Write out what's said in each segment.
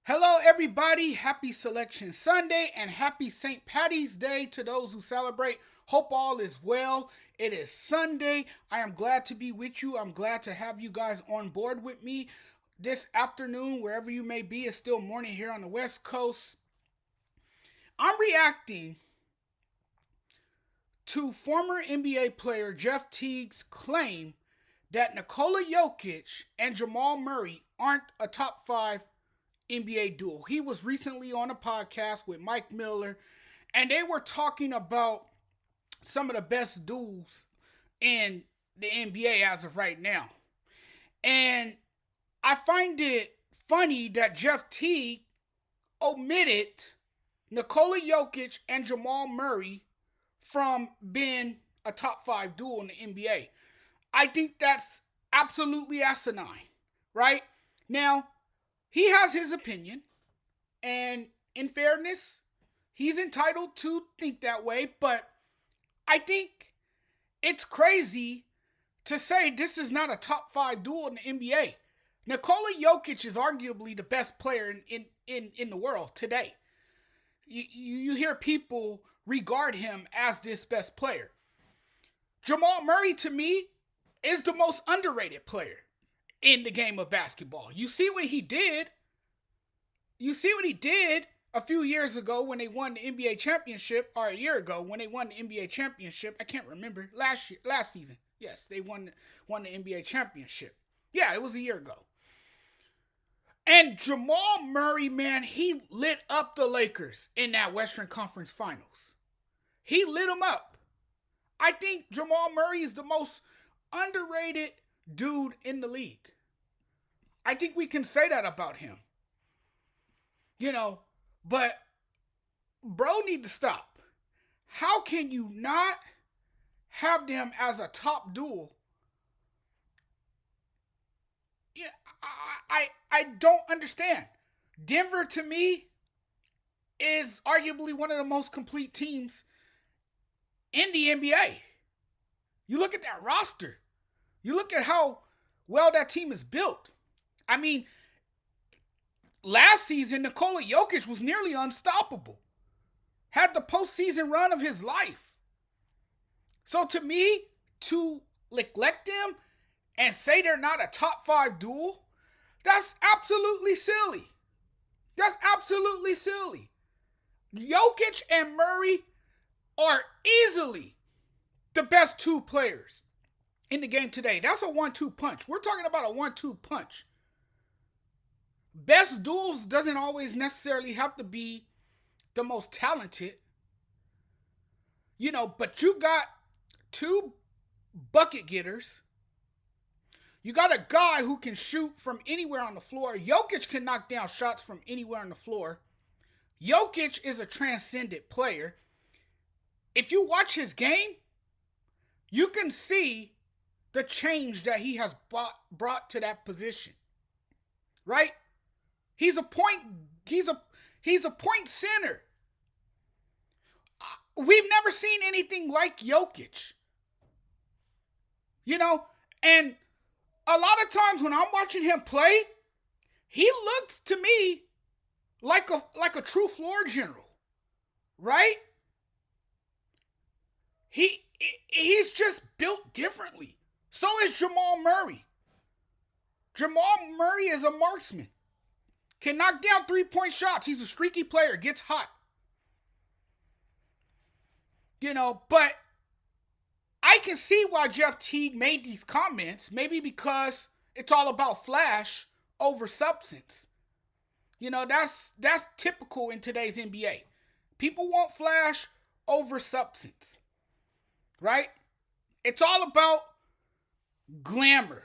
Hello, everybody. Happy Selection Sunday and happy St. Patty's Day to those who celebrate. Hope all is well. It is Sunday. I am glad to be with you. I'm glad to have you guys on board with me this afternoon, wherever you may be. It's still morning here on the West Coast. I'm reacting to former NBA player Jeff Teague's claim that Nikola Jokic and Jamal Murray aren't a top 5 NBA duo. He was recently on a podcast with Mike Miller, and they were talking about some of the best duels in the NBA as of right now. And I find it funny that Jeff Teague omitted Nikola Jokic and Jamal Murray from being a top 5 duo in the NBA. I think that's absolutely asinine, right? Now, he has his opinion, and in fairness, he's entitled to think that way, but I think it's crazy to say this is not a top 5 duo in the NBA. Nikola Jokic is arguably the best player in the world today. You hear people regard him as this best player. Jamal Murray, to me, is the most underrated player in the game of basketball. You see what he did. You see what he did a few years ago when they won the NBA championship, or a year ago when they won the NBA championship. I can't remember. Last season. Yes, they won the NBA championship. Yeah, it was a year ago. And Jamal Murray, man, he lit up the Lakers in that Western Conference Finals. He lit them up. I think Jamal Murray is the most underrated dude in the league. I think we can say that about him. But bro need to stop. How can you not have them as a top duel? Yeah, I don't understand. Denver, to me, is arguably one of the most complete teams in the NBA. You look at that roster. You look at how well that team is built. I mean, last season, Nikola Jokic was nearly unstoppable. Had the postseason run of his life. So to me, to neglect them and say they're not a top 5 duel, that's absolutely silly. That's absolutely silly. Jokic and Murray are easily the best 2 players in the game today. That's a 1-2 punch. We're talking about a 1-2 punch. Best duels doesn't always necessarily have to be the most talented. But you got 2 bucket getters. You got a guy who can shoot from anywhere on the floor. Jokic can knock down shots from anywhere on the floor. Jokic is a transcendent player. If you watch his game, you can see the change that he has brought to that position. Right? He's a point center. We've never seen anything like Jokic. And a lot of times when I'm watching him play, he looks to me like a true floor general. Right? He's just built differently. So is Jamal Murray. Jamal Murray is a marksman. Can knock down 3-point shots. He's a streaky player. Gets hot. But I can see why Jeff Teague made these comments. Maybe because it's all about flash over substance. That's typical in today's NBA. People want flash over substance. Right? It's all about glamour.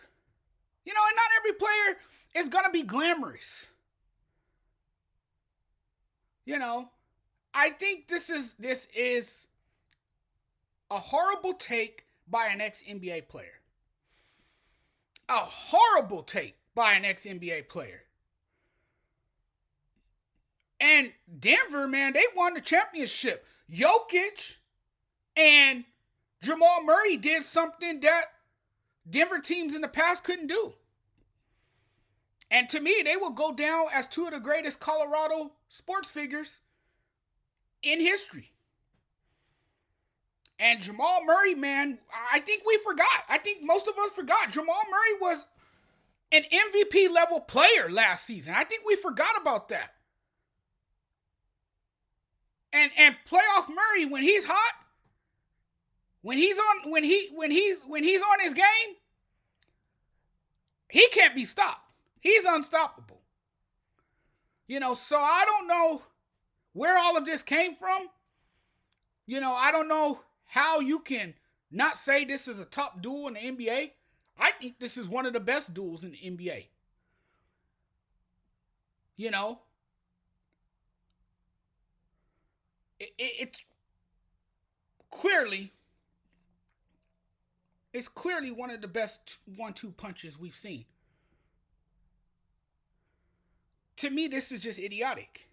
And not every player is going to be glamorous. I think this is a horrible take by an ex-NBA player. A horrible take by an ex-NBA player. And Denver, man, they won the championship. Jokic and Jamal Murray did something that Denver teams in the past couldn't do. And to me, they will go down as two of the greatest Colorado sports figures in history. And Jamal Murray, man, I think we forgot. I think most of us forgot. Jamal Murray was an MVP level player last season. I think we forgot about that. And playoff Murray, when he's hot, when he's on his game, he can't be stopped. He's unstoppable. So I don't know where all of this came from. I don't know how you can not say this is a top duel in the NBA. I think this is one of the best duels in the NBA. It's clearly one of the best 1-2 punches we've seen. To me, this is just idiotic.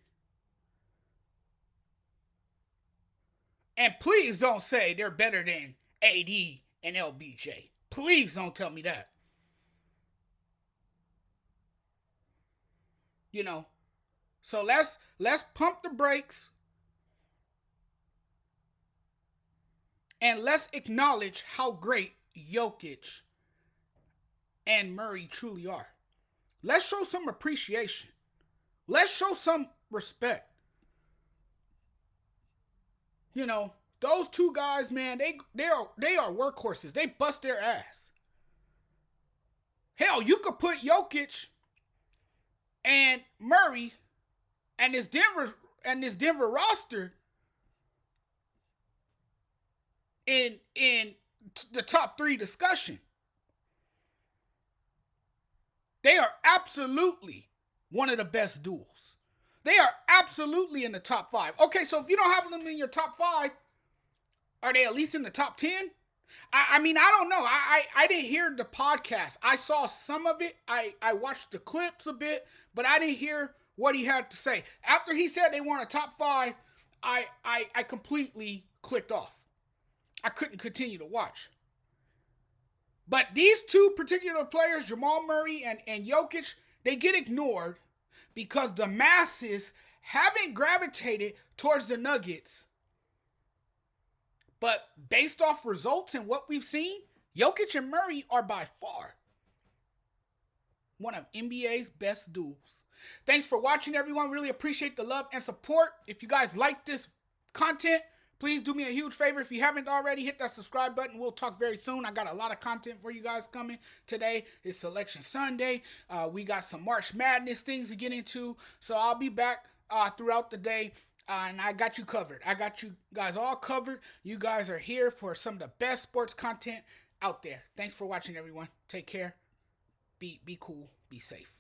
And please don't say they're better than AD and LBJ. Please don't tell me that. So let's pump the brakes and let's acknowledge how great Jokic and Murray truly are. Let's show some appreciation. Let's show some respect. Those two guys, man, they are workhorses. They bust their ass. Hell, you could put Jokic and Murray and this Denver roster in the top 3 discussion. They are absolutely one of the best duels. They are absolutely in the top 5. Okay, so if you don't have them in your top 5, are they at least in the top 10? I mean, I don't know. I didn't hear the podcast. I saw some of it. I watched the clips a bit, but I didn't hear what he had to say. After he said they weren't a top 5, I completely clicked off. I couldn't continue to watch. But these two particular players, Jamal Murray and Jokic, they get ignored because the masses haven't gravitated towards the Nuggets. But based off results and what we've seen, Jokic and Murray are by far one of NBA's best duels. Thanks for watching, everyone. Really appreciate the love and support. If you guys like this content, please do me a huge favor. If you haven't already, hit that subscribe button. We'll talk very soon. I got a lot of content for you guys coming. Today is Selection Sunday. We got some March Madness things to get into. So I'll be back throughout the day. And I got you covered. I got you guys all covered. You guys are here for some of the best sports content out there. Thanks for watching, everyone. Take care. Be cool. Be safe.